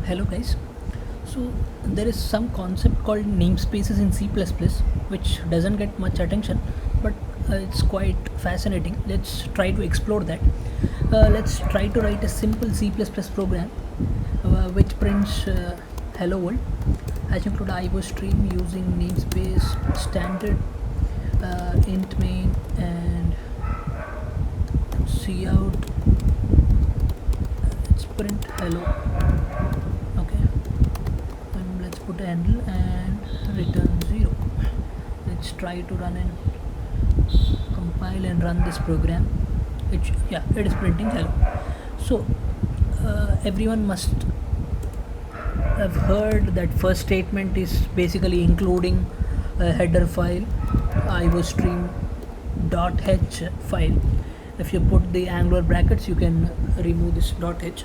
Hello guys. So there is some concept called namespaces in C++ which doesn't get much attention, but it's quite fascinating. Let's try to explore that. Let's try to write a simple C++ program which prints hello world. As include IO stream using namespace standard int main and cout. Let's print hello. Okay, and let's put a handle and return 0. Let's try to run and compile and run this program. It is printing hello. So everyone must have heard that first statement is basically including a header file, iostream.h file. If you put the angular brackets, you can remove this .h.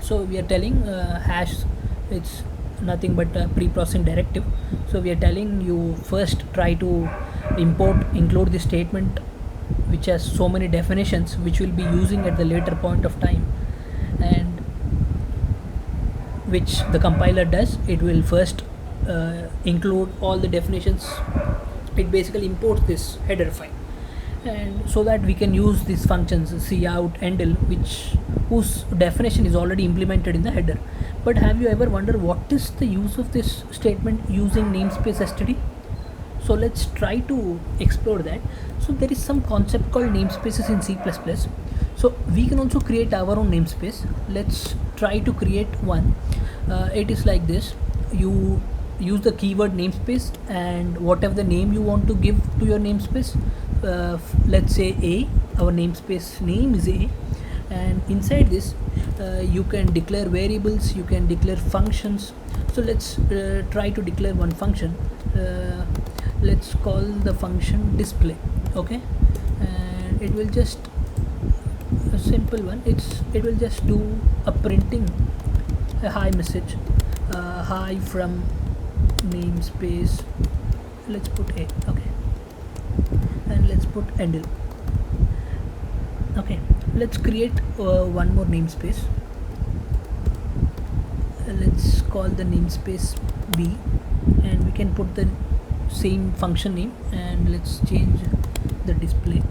So we are telling hash, it's nothing but a pre-processing directive. So we are telling you first try to include the statement which has so many definitions which we'll be using at the later point of time, and which the compiler does. It will first include all the definitions. It basically imports this header file, and so that we can use these functions cout, endl, whose definition is already implemented in the header. But have you ever wondered what is the use of this statement using namespace std? So let's try to explore that. So there is some concept called namespaces in C++. So we can also create our own namespace. Let's try to create one. It is like this. You use the keyword namespace and whatever the name you want to give to your namespace. Let's say A. Our namespace name is A, and inside this you can declare variables, you can declare functions. So let's try to declare one function. Let's call the function display. Okay, and it will just a simple one. It will just do a printing a hi message, hi from namespace. Let's put A. Okay, and let's put endl. Okay, let's create one more namespace. Let's call the namespace B, and we can put the same function name, and let's change the display.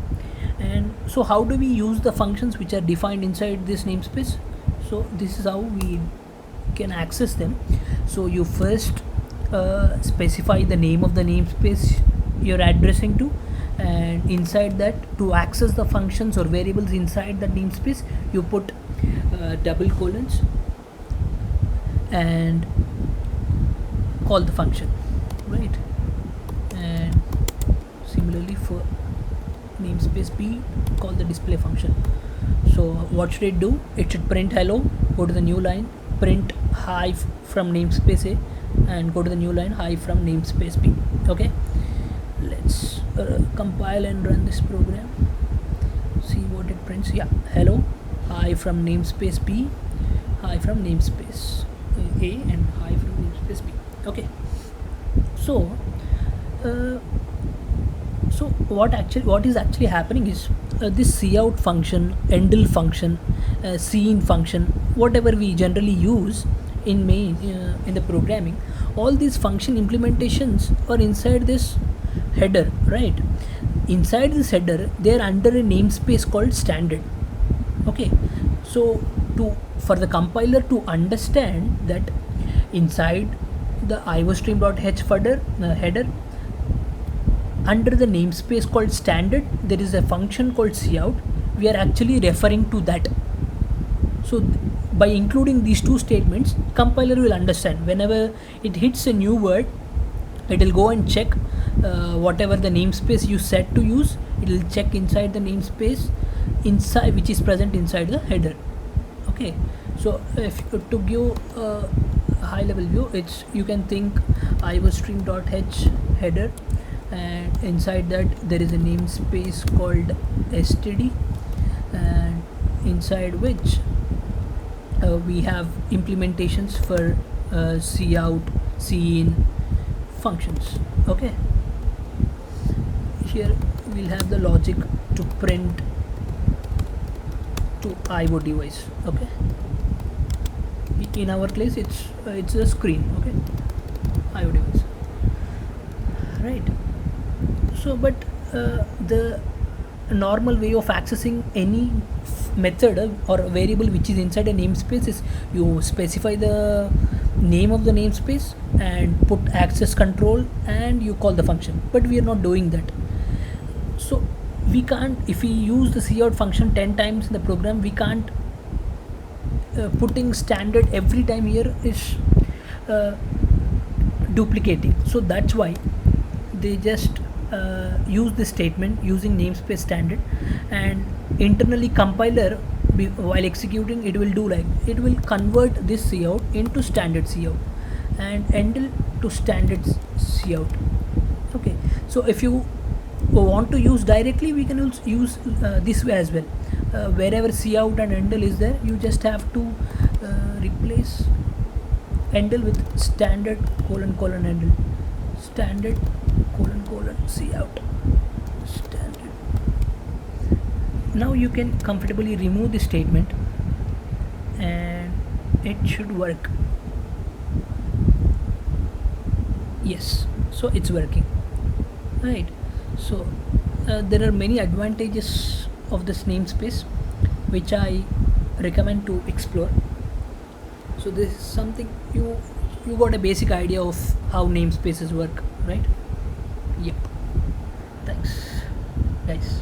And so how do we use the functions which are defined inside this namespace? So this is how we can access them. So you first specify the name of the namespace you're addressing to, and inside that, to access the functions or variables inside that namespace, you put double colons and call the function, right? And similarly for namespace B, call the display function. So what should it do? It should print hello, go to the new line, print hi from namespace A, and go to the new line, hi from namespace B. Okay, let's compile and run this program, see what it prints. Yeah, hello, hi from namespace B, hi from namespace A, and hi from namespace B. Okay, so what is actually happening is this cout function, endl function, cin function, whatever we generally use in main in the programming, all these function implementations are inside this header, right? Inside this header, they are under a namespace called standard. Okay, so for the compiler to understand that inside the iostream.h header, under the namespace called standard, there is a function called cout. We are actually referring to that. So by including these two statements, compiler will understand whenever it hits a new word, it will go and check whatever the namespace you set to use. It will check inside the namespace inside which is present inside the header. Okay, so if to give a high level view, you can think iostream.h header, and inside that there is a namespace called std, and inside which we have implementations for cout, cin functions. Okay, here we'll have the logic to print to IO device. Okay, we in our case it's a screen. Okay, IO device, right? So but the normal way of accessing any method or a variable which is inside a namespace is you specify the name of the namespace and put access control and you call the function, but we are not doing that. So we can't, if we use the cout function 10 times in the program, we can't putting standard every time here is uh, duplicating. So that's why they just use this statement using namespace standard, and internally compiler while executing it will do like it will convert this cout into standard cout and endl to standard cout. Okay, so if you want to use directly, we can also use this way as well. Wherever cout and endl is there, you just have to replace endl with standard colon colon endl, standard colon colon cout standard. Now you can comfortably remove this statement and it should work. Yes, so it's working, right? So there are many advantages of this namespace which I recommend to explore. So this is something you got a basic idea of how namespaces work, right? Yep. Thanks, guys.